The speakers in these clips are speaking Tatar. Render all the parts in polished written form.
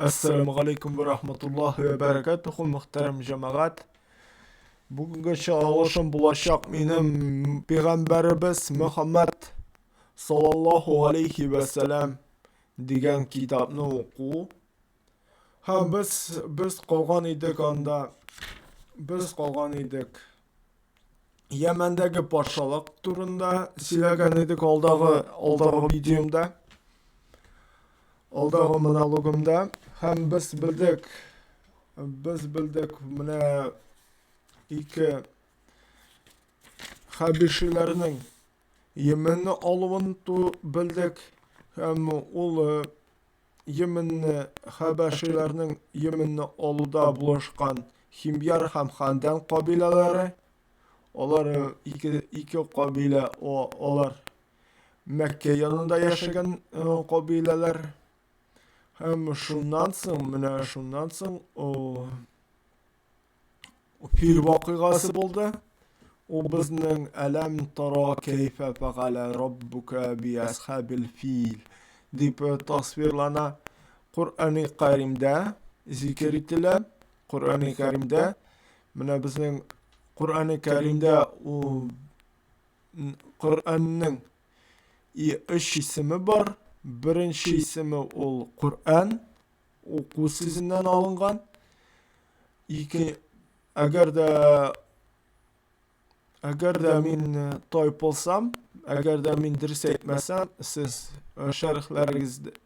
Assalamu alaikum ve rahmetullahi ve berekatuhu muhterem cemaat. Bugünkü çağrışım bulaşak benim Peygamberimiz Muhammed sallallahu aleyhi ve sellem degan kitapni o'qu. Ha biz qolgan edik anda biz qolgan edik. Yemendagi podshohlik turida söylegan edik oldagi videomda. Oldagi monologimda ham biz bildik mana ikki habishiylarning Yemenni oluvini bildik. Ham ul Yemenni habashiylarning Yemenni oluvda bulashgan Himyar ham Xandan qabilalari. Ular ikki qabila, ular Makka yanında yaşagan qabilalar. Hem şundan so'ng o fil voqeasi bo'ldi. O bizning alam tara kayfa fa'ala robbuka bi ashabil fil deb tasvirlana Qur'oni Karimda zikr etiladi. Qur'oni Karimda mana bizning Qur'oni Karimda o Qur'onning üç ismi var. Birinchi ismi ol Qur'on, o'quv so'zidan olingan. Agarda men toy bo'lsam, agarda men dars aytmasam, siz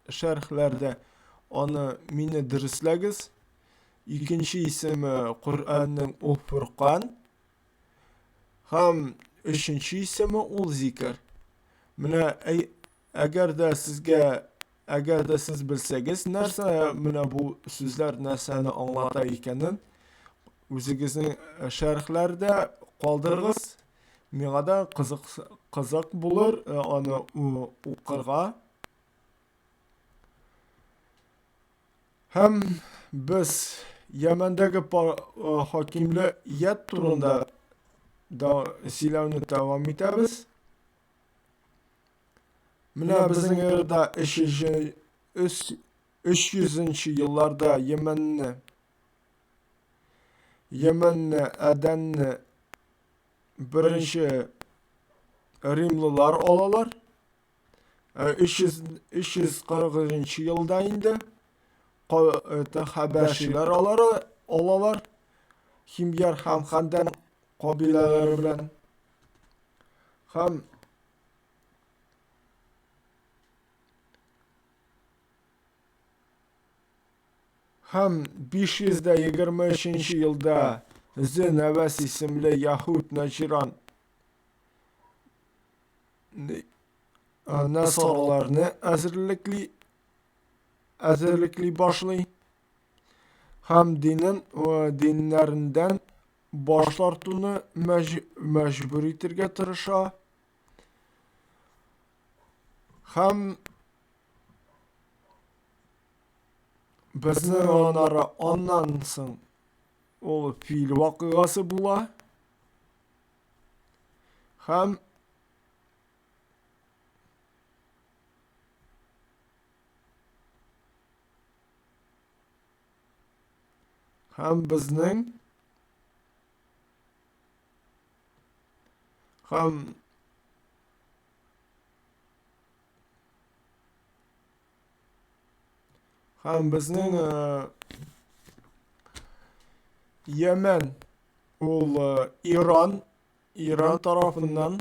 sharhlarda onu meni darslagiz. Ikkinchi ismi Qur'onning u Furqon. Ham uchinchi ismi ol zikr. Mana agarda siz bilsangiz narsa mana bu so'zlar narsani anglatar ekanini o'zingizning sharhlarda qoldirg'iz. Menga da qiziq bo'lur uni o'qirga. Ham biz Yamandagi hokimiyat turida silahni davom etamiz. Mana bizning yerda 300-yillarda Yemenni Adanni birinchi Rimlilar olalar. 340-yilda endi Habashiylar olalar. Himyar ham Xandan qabilalari bilan ham 523-yilda Zinavas ismli Yahud Najron nasoralarni azirlikli boshli. Ham dinlaridan bosh tortuvni majbur etirga tirisha. Ham bizni ondan so'ng o fil voqeasi bo'la. Ham bizning Yemen ol İran tarafından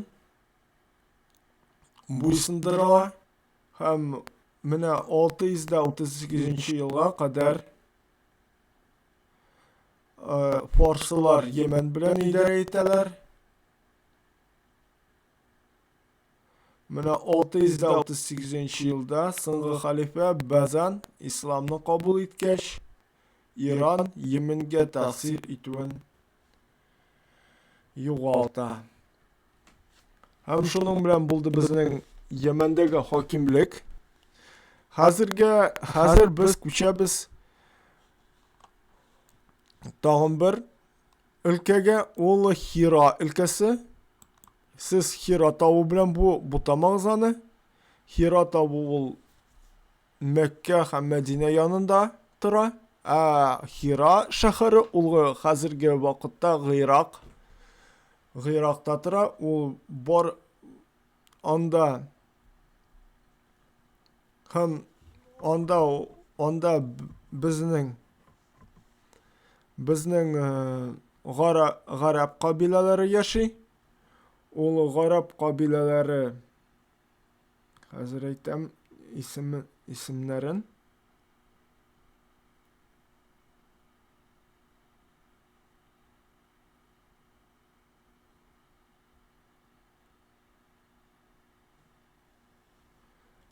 bo'ysundirilar. Ham mana 638-yilga qadar Forslar Yemen bilan idora etdilar. Mana 638-yilda so'nggi xalifa Bazan islomni qabul etgach, İran Yemenga ta'sir etuvini yo'qotdi. Ham shuning bilan bo'ldi bizning Yemendagi hokimlik. Hozir biz ko'chamiz tag'in bir o'lkaga, o'li Hiro o'lkasi. Siz Hiro tog'i bilan bu tamog'zani. Hiro tog'i Mekke ham Medine yanında. тора. Хира шәһәре ул хәзерге вакытта Гыйракта тора. Ул бар анда һәм анда анда безнең гарәп кабиләләре яши. Ул гарәп кабиләләре хәзер әйтәм исемнәрен.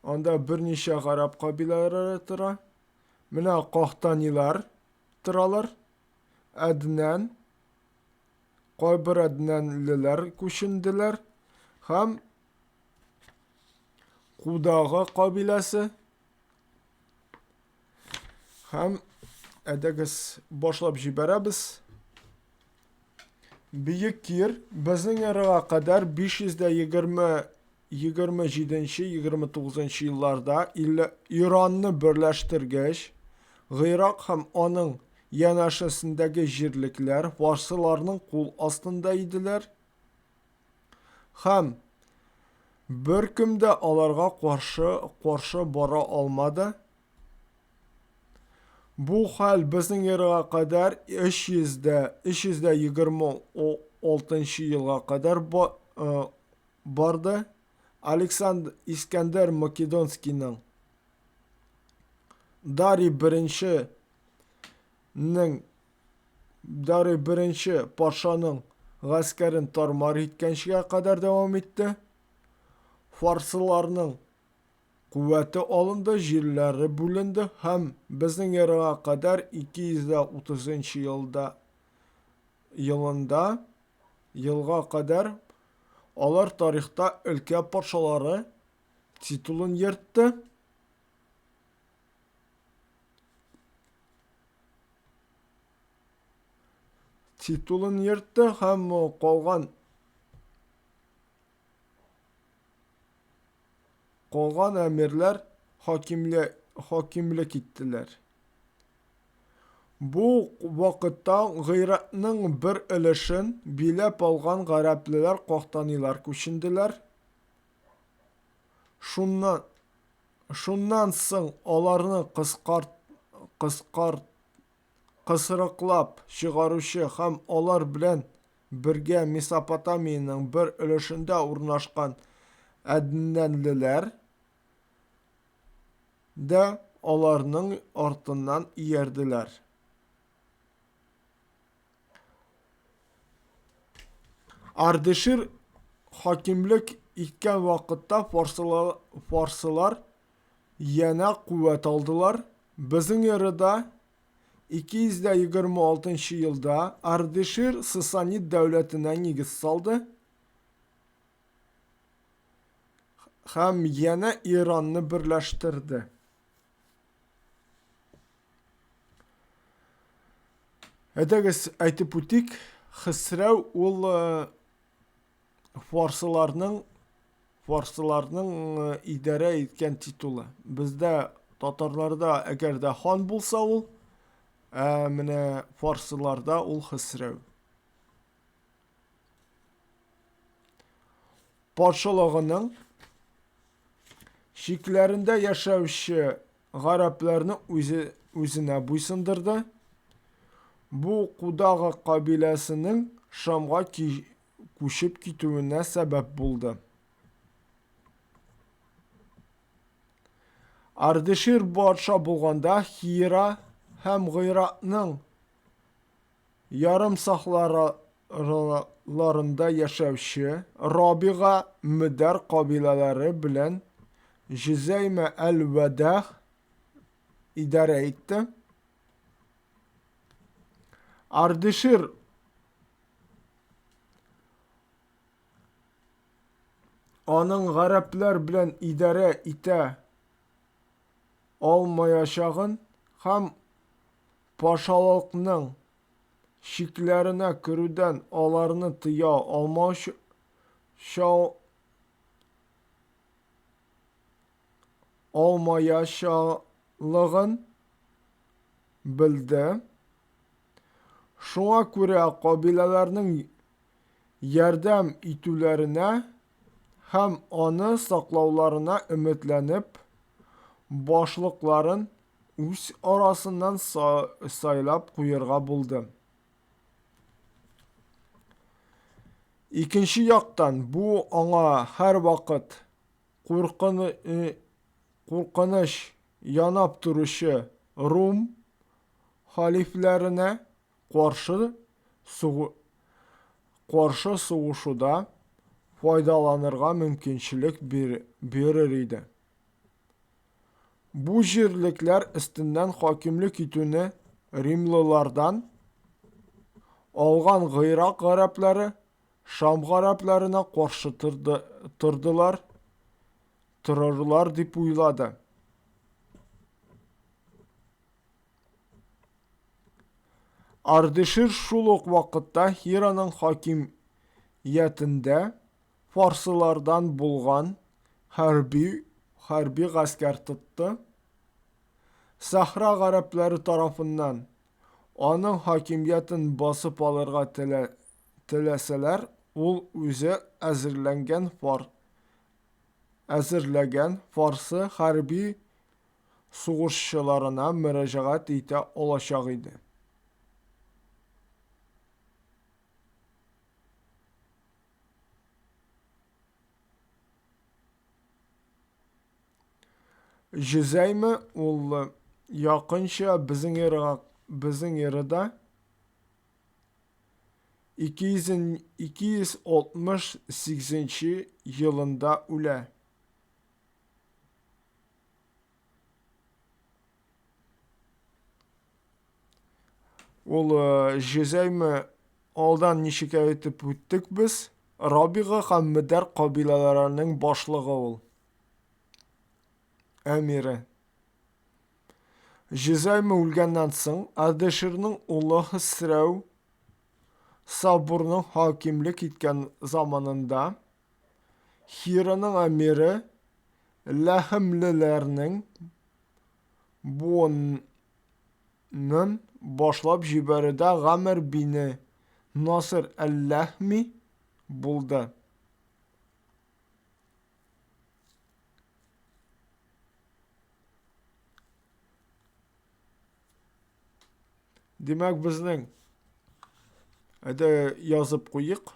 Анда берничә гарәп кабиләләре тора. Менә Кахтанилар торалар. Әднән, кайбер әднәнлеләр күченделәр. Һәм Кудага кабиләсе. Һәм әдәгез башлап җибәрәбез. Бөек Кир безнең эрага кадәр 527-29 елларда Иранны берләштергәч, Гыйрак һәм аның янәшәсендәге җирлекләр фарсыларның кул астында иделәр. Һәм беркем дә аларга каршы бара алмады. Бу хәл безнең эрага кадәр 326 елга кадәр барды. Александр Искәндәр Македонскийның Дарий беренче патшаның гаскәрен тармар иткәнчегә кадәр дәвам итте. Фарсыларның куәте алынды, җирләре бүленде һәм безнең эрага кадәр 230 елга кадәр алар тарихта өлкә патшалары титулын йөртте. Һәм калган әмирләр хакимлек иттеләр. Бу вакытта Гыйракның бер өлешен биләп алган гарәплеләр Кахтанилар күченделәр. Шуннан соң аларны кысрыклап чыгаручы һәм алар белән бергә Месопотамиянең бер өлешендә урнашкан әднәнлеләр дә аларның артыннан иярделәр. Ардашир хакимлек иткән вакытта фарсылар янә куәт алдылар. Безнең эрада 226 елда Ардашир Сасанид дәүләтенә нигез салды һәм янә Иранны берләштерде. Әдәгез әйтеп үтик, Хисрәү ул фарсыларның идарә иткән титулы. Бездә татарларда әгәр дә хан булса ул, менә фарсыларда ул Хисрәү. Патшалыгының шикләрендә яшәүче гарәпләрне үзенә буйсындырды. Бу Кудага кабиләсенең Шамга күчеп китүенә сәбәп булды. Ардашир патша булганда Хира һәм Гыйракның ярым сахраларында яшәүче Рабига Мөдәр кабиләләре белән Җизәймә әл-Вадах идарә итте. Ардашир аның гарәпләр белән идарә итә алмаячагын һәм патшалыкның шикләренә керүдән аларны тыя алмаячагын bildi. Шуңа күрә кабиләләрнең ярдәм итүләренә һәм аны саклауларына өметләнеп, башлыкларын үз арасыннан сайлап куярга булды. Икенче яктан, бу аңа һәрвакыт куркыныч янап торучы Рум халифләренә каршы сугышуда файдаланырга мөмкинчелек бирер иде. Бу җирлекләр өстеннән хакимлек итүне римлылардан алган гыйрак гарәпләре Шам гарәпләренә каршы торырлар дип уйлады. Ардашир шул ук вакытта Хираның хакимиятендә фарсылардан булган хәрби гаскәр тотты. Сахра гарәпләре тарафыннан аның хакимиятен басып алырга теләсәләр, ул үзе әзерләгән фарсы хәрби сугышчыларына мөрәҗәгать итә алачак иде. Җөзәйме ул якынча безнең эрада 268 елында үлә. Ул Җөзәйме алдан ничек әйтеп үттек без, Рабига һәм Мөдәр кабиләләренең башлыгы ул. Әмире. Җөзәйме үлгәннән соң, Ардаширның улы Хисрау Сабурның хакимлек иткән заманында Хираның әмире Ләхемлеләрнең буынын башлап җибәрүдә Гамр бине Насыр әл-Ләхми булды. Димәк, безнең язып куйык.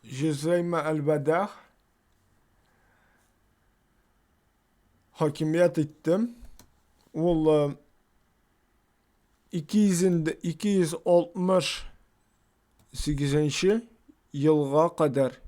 Җөзәйме әл-Бадах хакимият итте. Ул 268 елга кадәр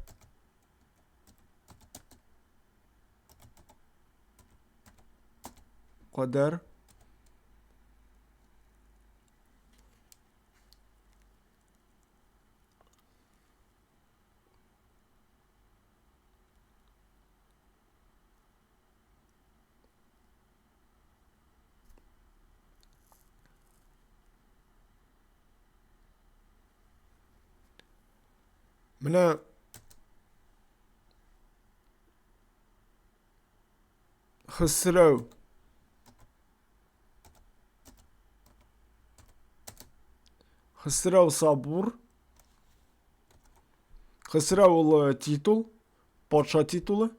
менә Хисрау Сабур. Хисрау ул титул, патша титулы.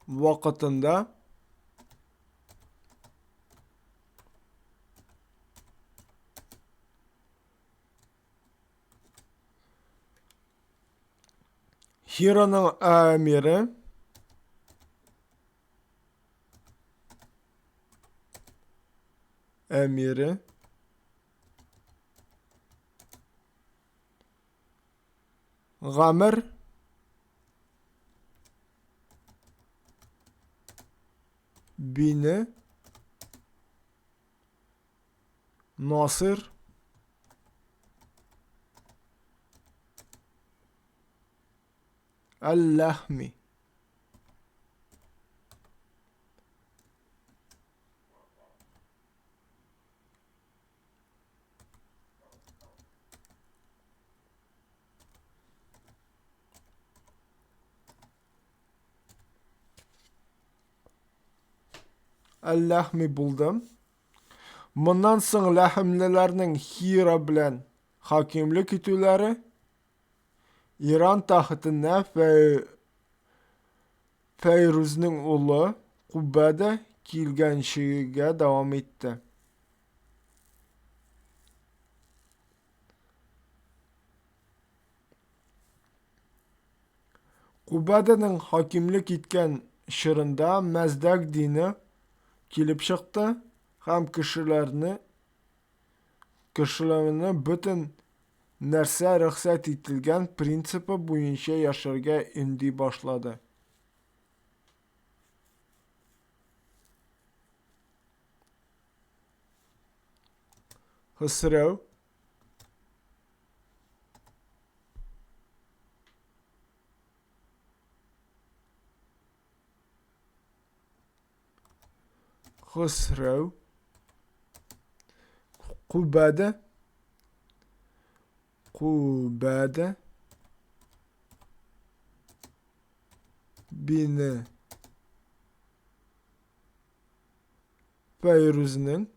Вакытында Хираның әмире Гамр бине Насыр әл-Ләхми. әл-Ләхми булды. Моннан соң Ләхемлеләрнең Хира белән хакимлек итүләре Иран тахтына Фәйрүзнең улы Кубада килгәнчегә дәвам итте. Кубаданың хакимлек иткән чорында Мәздәк дине килеп чыкты һәм кешеләрне бөтен нәрсә рөхсәт ителгән принципы буенча яшәргә өнди башлады. Хосрау Кубада бине Фәйрүзнең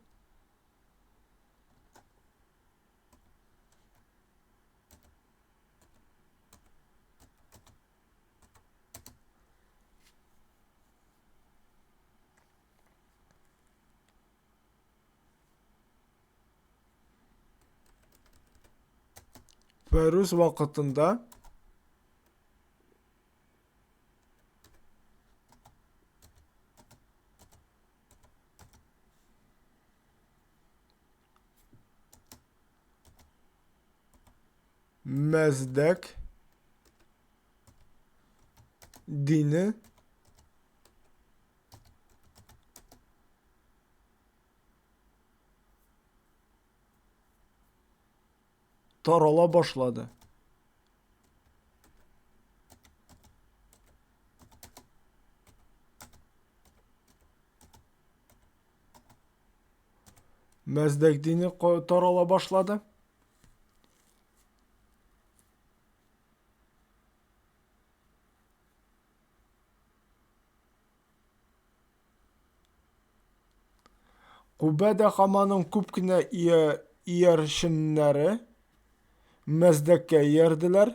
Фәйрүз вакытында Мәздәк дине тарала башлады. Мәздәк дине тарала башлады. Кубада Хаманың күп кенә иярченнәре Мәздәккә иярделәр.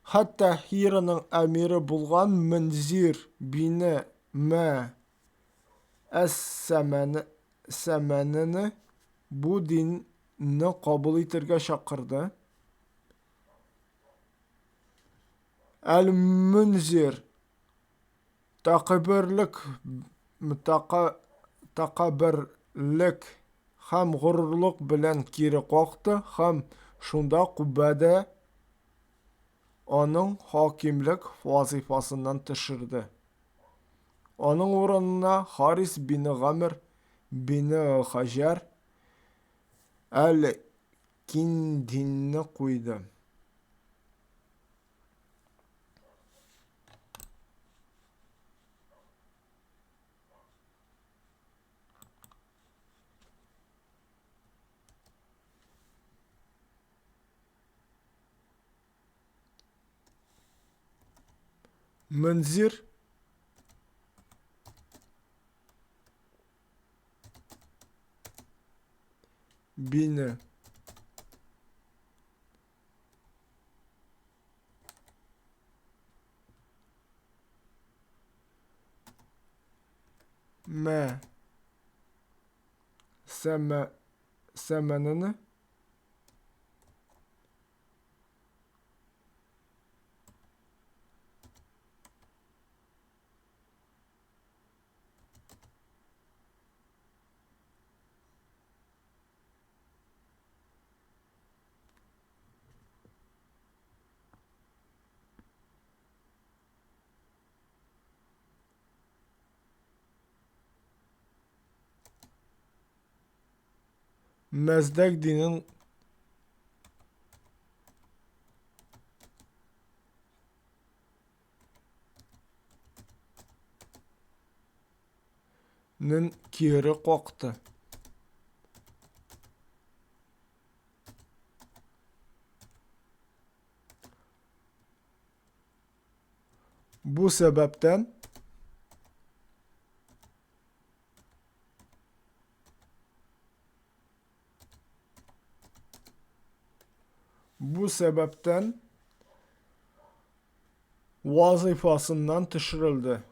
Хәтта Хираның әмире булган Мөнзир бине Әс-Сәмәнене бу динне кабул итәргә чакырды. Әл-Мөнзир тәкәбберлек һәм горурлык белән кире какты һәм шунда Кубада аның хакимлек вазифасыннан төшерде. Аның урынына Харис бине Гамр бине Хаҗар әл-Киндине куйды. Мөнзир бине Сәмәнене Мәздәк динен кире какты. Бу сәбәптән Bu sebepten vazifasından düşürüldü.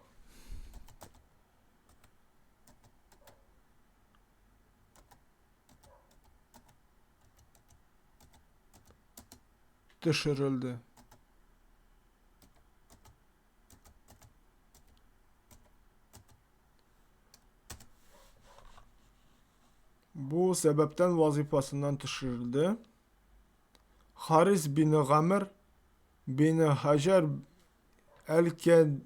Düşürüldü. Bu sebepten vazifasından düşürüldü. Haris bin Gamr bin Hacer el-Kindini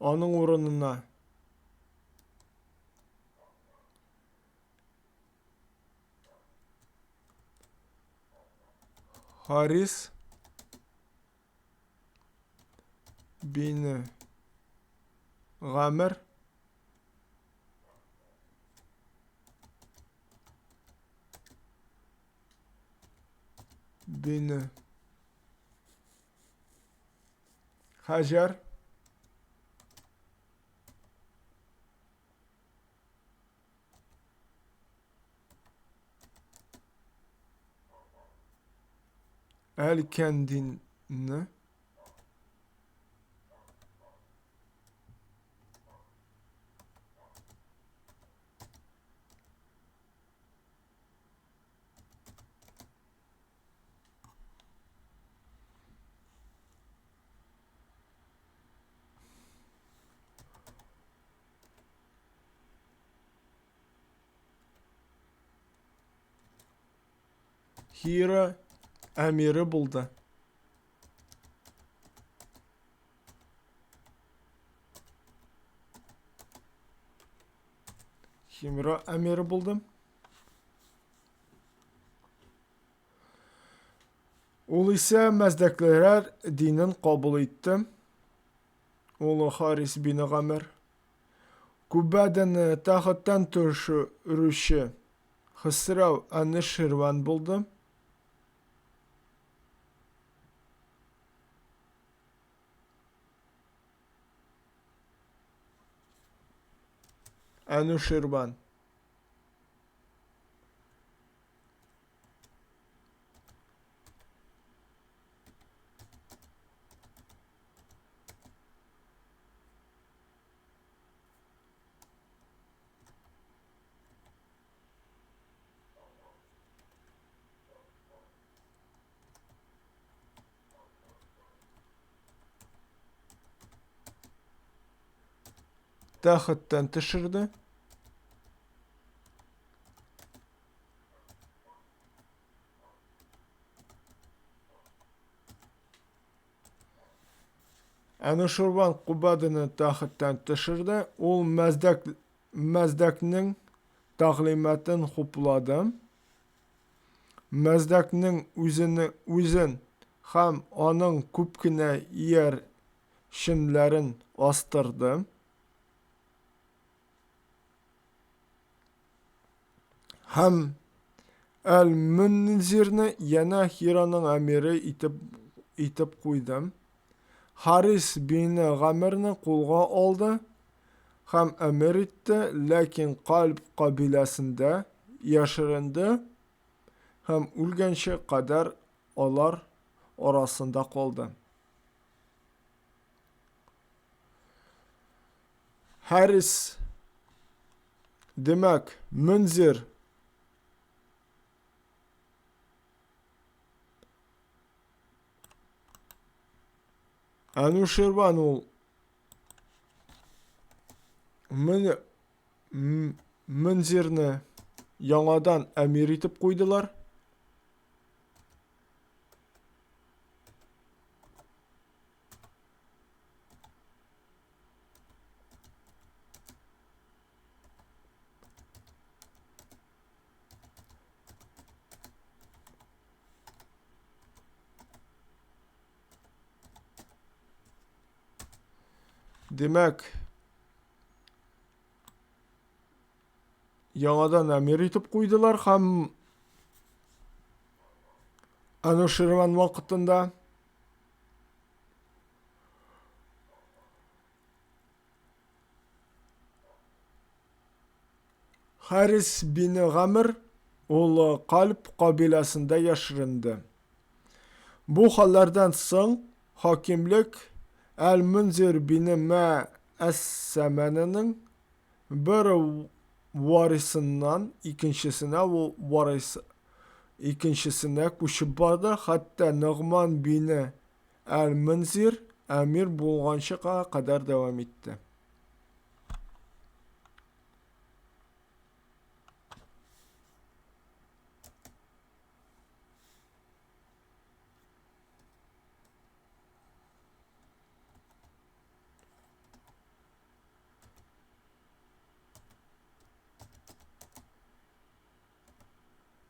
onun orununa Haris bin Gamr bin Hacer el-Kendini Hira emiri buldu. Hira emiri buldum. Ул ise Məzdəklər dinin kabul etdi. Ulu Haris bin Gamr Kubbadan taxtdan düşürüşü Xısrav Anışirvan buldu. Anuşirvan taxtdan düşürdü. Anuşirvan Kubbadını taxtdan düşürdü. Ул Məzdəknin təqlimatını xupladı. Məzdəknin özün ham onun küpkine yer şimlərin astırdı. Ham el-Munzirni yana Hira'nın emiri itip koydu. Haris bin Gamr'ni қолға aldı. Ham emir etti. Lakin Kalb kabilesinde yaşarındı. Ham ölgенше kadar onlar arasında kaldı. Haris demek Munzir Anuşirvan ул Munzirni яңадан emir etip koydular. Demek яңадан emir etip koydular. Ham Anuşirvan vakitinde Haris bin Gamr ol Kalp kabilesinde yaşırındı. Bu hallerden soň hakimlik El-Münzir bin Me'es-Semene'nin bir varisinden ikincisine koşup bardı. Hatta Nu'man bin El-Münzir emir bulgançığa kadar devam etti.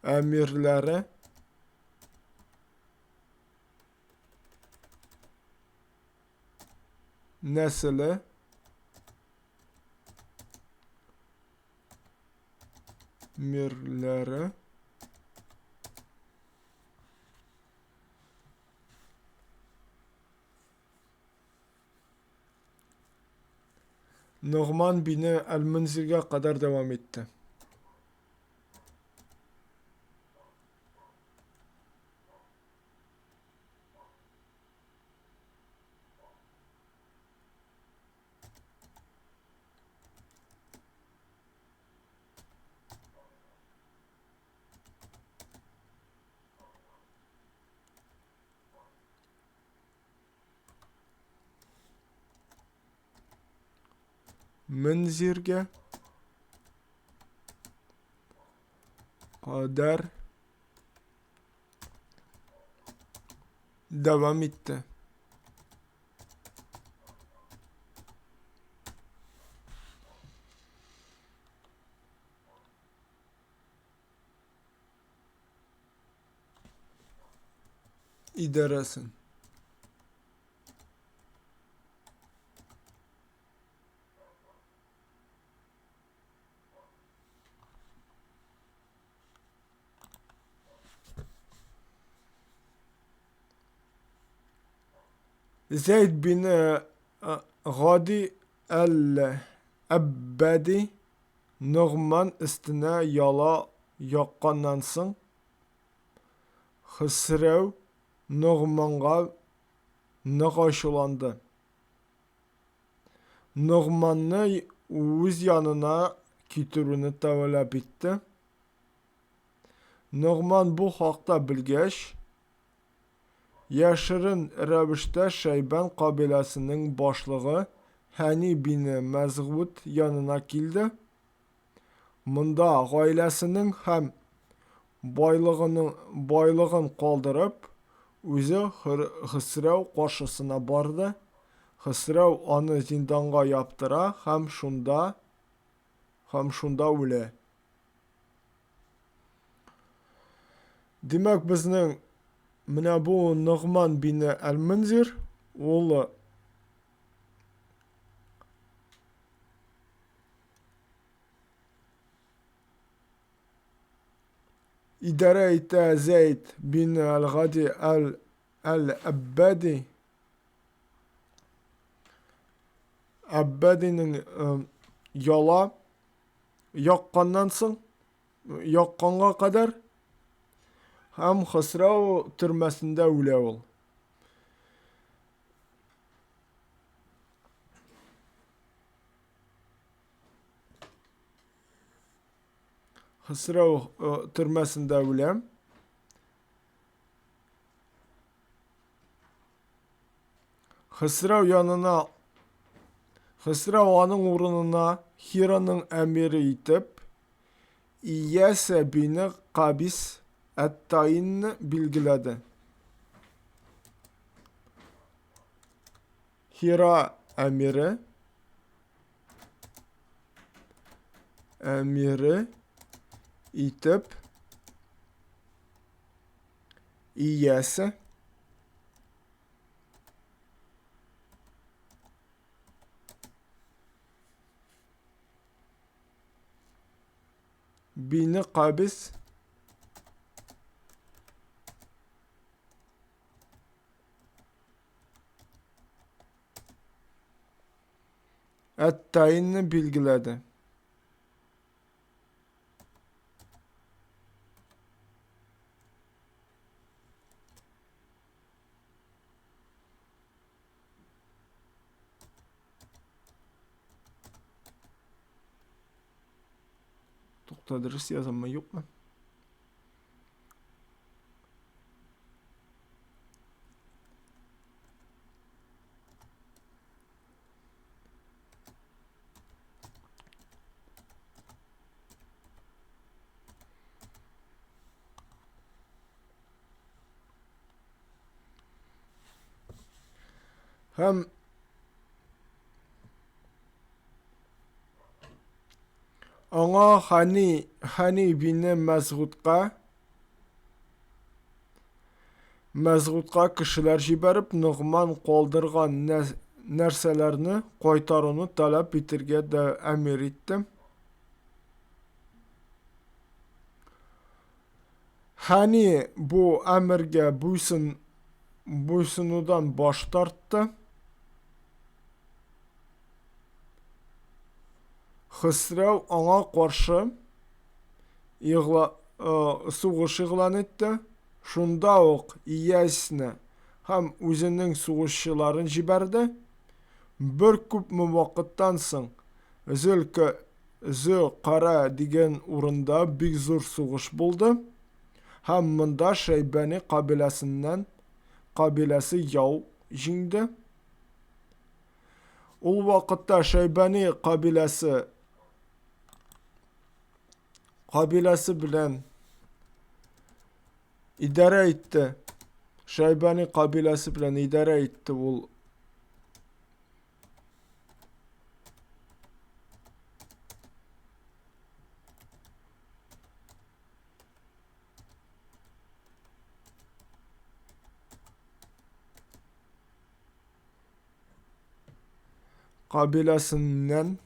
Emirleri nesli emirleri Nu'man bin El-Münzir'e kadar devam etti. Münzir'e kadar devam etti. İdaresin. Zeyd bin Gadi el-Abbadi Nu'man üstüne yala yakkandan soň Hısrev Nu'man'a nıgaşılandı. Nu'man'ı öz yanına kitirүүnü talep etdi. Nu'man bu hakda bilgeç, yaşırın rəvişdə Şeyban kabilesinin başlığı Hani bin Mezgud yanına kildi. Munda gailesinin hem baylığın kaldırıp özü Hısrev karşısına bardı. Hısrev onu zindanga yaptıra hem şunda öle. Demek bizning mına bu Nu'man bin El-Münzir ol idare etti Zeyd bin el-Gadi el-Abbadi Abbadi'nin yala yakkandan soň yakkanга kadar hem Hısrev türmesinde öle ol. Hısrev türmesinde öle. Hısrev onun uğruna Hira'nın emiri itip İyase bin Qabis et-Tayin'i bilgiledi. Hira emiri itip İyase bin Qabis et-Tayin'i bilgiledi. tadrıs yazımı yok mu? Hem ona hani bine Мәзғутқа кішілер жибәріп, Нұғман қолдырған нәрселерні қайтаруны талап етірге де әмір етті. Хәни bu әмірге буйсынудан баш тартты. Хисрау аңа қаршы сугыш игълан етті. Шунда ук иясіне һәм үзенең сугышчыларын җибәрде. Бер күпме вакыттан соң Зөл-Кара дигән урында бик зур сугыш булды. Һәм монда Шәйбәни кабиләсе яу җиңде. Ул вакытта Шәйбәни кабиләсе белән İdare etti. Şeybani kabilesi bilen idare etti ul. Kabilesinden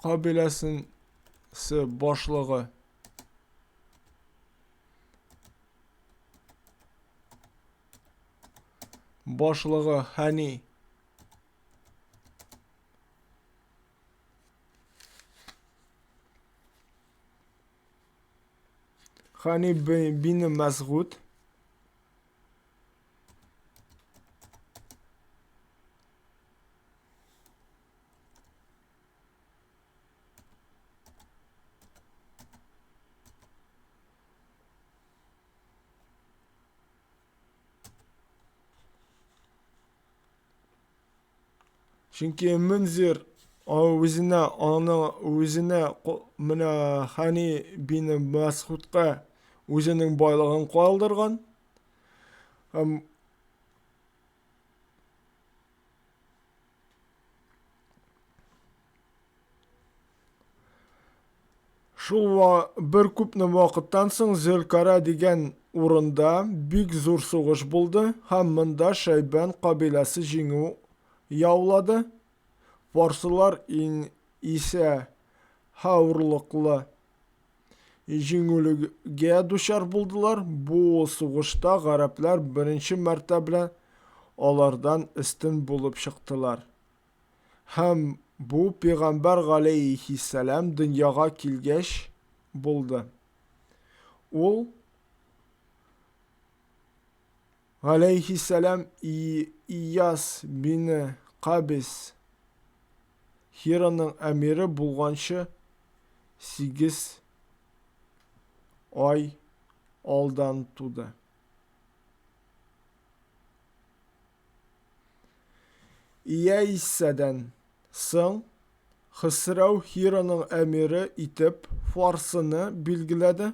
kabilesi başlığı Hani bin Məzğud Çünkü Münzir özüne mına Hani bin Məzğudqa özünün байлығын қалдырған. Шул bir күпне вакыттан соң Зөл-Кара дигән урында бик зур сугыш булды һәм монда Шәйбан кабиләсе җиңү яулады. Фарсылар исә хаурлыклы җиңүлегә дучар булдылар. Бу сугышта гарәпләр беренче мәртәбә алардан өстен булып чыктылар. Һәм бу Пәйгамбәр галәйһиссәлам дөньяга килгәч булды. Ул галәйһиссәлам Ияс бин Кабис Хираның әмире булганчы 8 ай алдан туды. Иясәдән соң Хисрау Хираның әмире итеп Фарсыны билгеләде.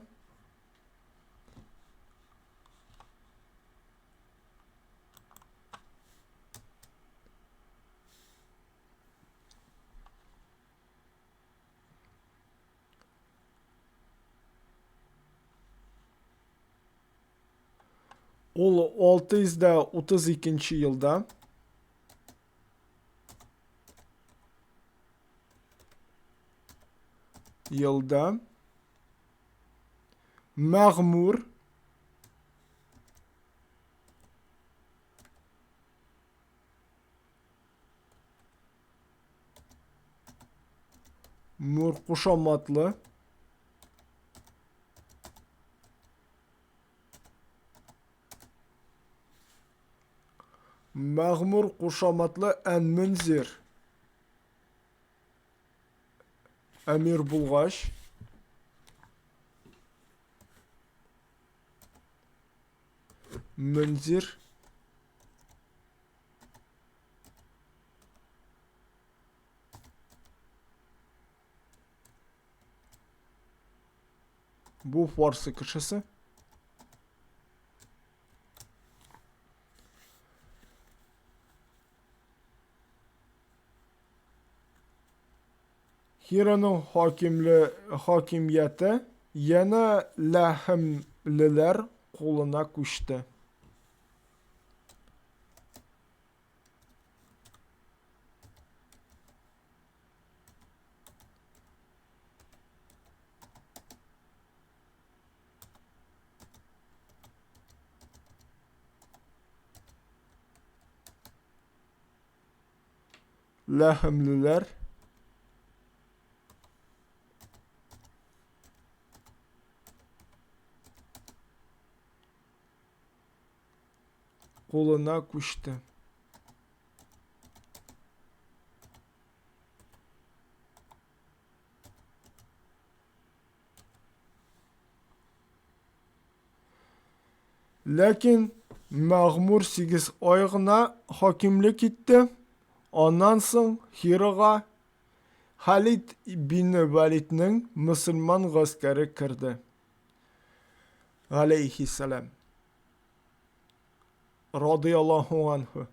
Ул 632 елда елда мәгъмур кушаматлы ән-Мөнзир әмир булгач Мөнзир бу фарсы кешесе. Хираның хакимияте яна ләһмлеләр кулына күчте. Ләһмлеләр кулына күчте. Ләкин мәгъмур 8 ай гына хакимлек итте. Аннан соң Хирага Халид бин Валидның мөселман гаскәре керде. Алейхиссалам. Радiyallahu anhu.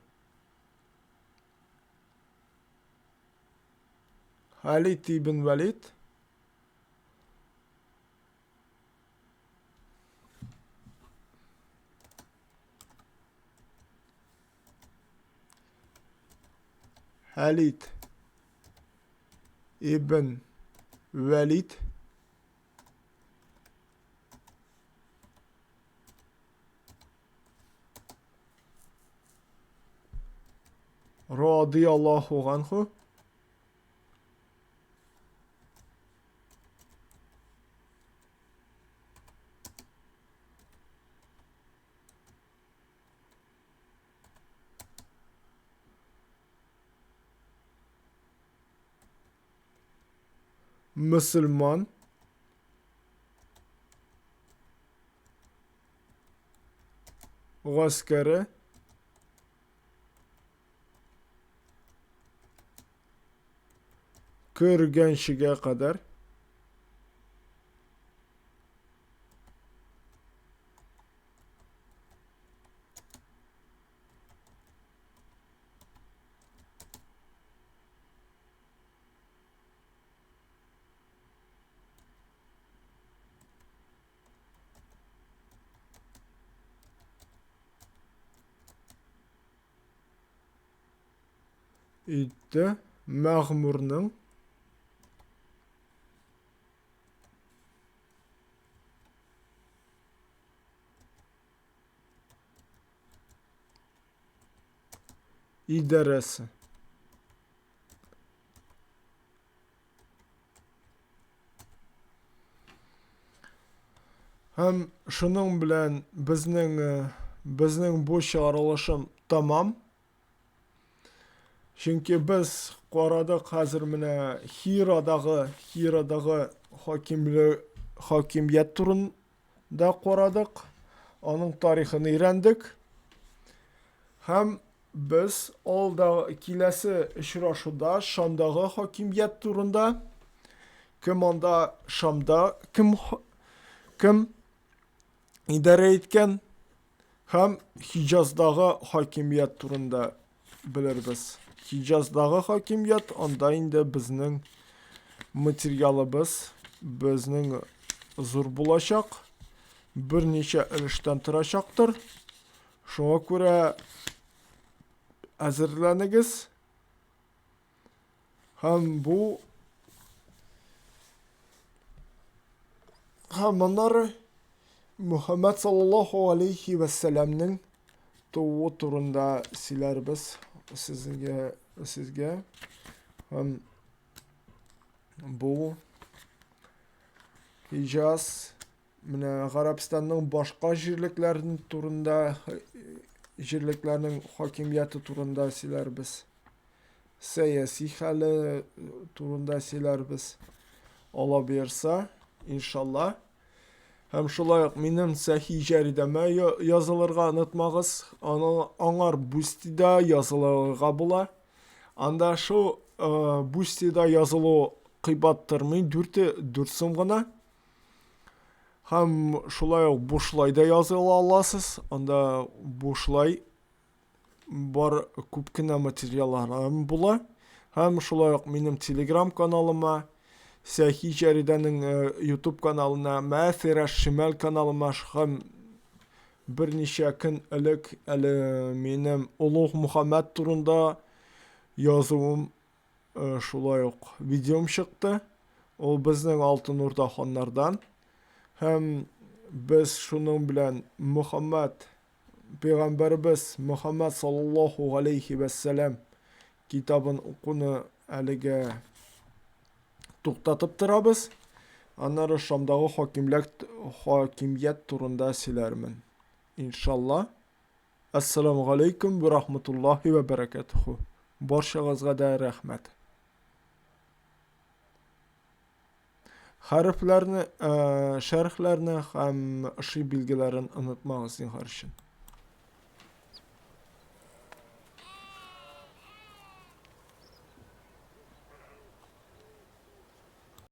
Халид ибн Валид Халид ибн Валид радiyallahu anhu Müslüman гаскәре кергәнчегә кадәр итте. Мәгъмурның идарәсе. Һәм шуның белән безнең бу чыгарылышым тамам. Чөнки без карадык хәзер менә Хирадагы хакимият турында карадык. Аның тарихын өйрәндек. Һәм без алда киләсе очрашуда Шамдагы хакимият турында, кем анда Шамда кем идарә иткән һәм Хиҗаздагы хакимият турында белербез. Хиҗаздагы хакимият анда инде безнең материалыбыз безнең зур булачак. Берничә өлештән торачактыр. Шуңа күрә әзерләнегез. Һәм бу Һәм аннары Мөхәммәд саллаллаһу алейхи ва сәлламның тууы турында сөйләрбез сезгә. Һәм бу Хиҗаз менә Гарәбстанның башка җирлекләрнең хакимияте турында сөйләрбез. Сәяси хәле турында сөйләрбез. Алла бирсә, иншалла. Һәм шулай ук минем сәхи җәридәмә язылырга онытмагыз. Аңар Бустида язылырга була. Анда шул Бустида язылу кыйбат тормый, 4 сум гына. Һәм шулай ук бушлай да языла аласыз. Анда бушлай бар күп кенә материалларым була. Һәм шулай ук минем Telegram каналыма, Сәхи җәридәнең YouTube каналына, Мәсир Шимал каналыма һәм берничә көн элек әле минем Улуг Мөхәммәд турында язуым шулай ук видеом чыкты. Ул безнең Алтын Урда ханнардан. Һәм без шуның белән Пәйгамбәрбез Мөхәммәд саллаллаһу алейхи ва сәллям китабын укуны әлегә туктатып торабыз. Аннары Шамдагы хакимият турында сөйләрмен. Иншалла. Ассаламу алейкум ва рахматуллаһи ва баракатуху. Барчагызга да рәхмәт. Хәрефләрне, шәрехләрне һәм ышый билгеләрен онытмагыз, зинһар өчен.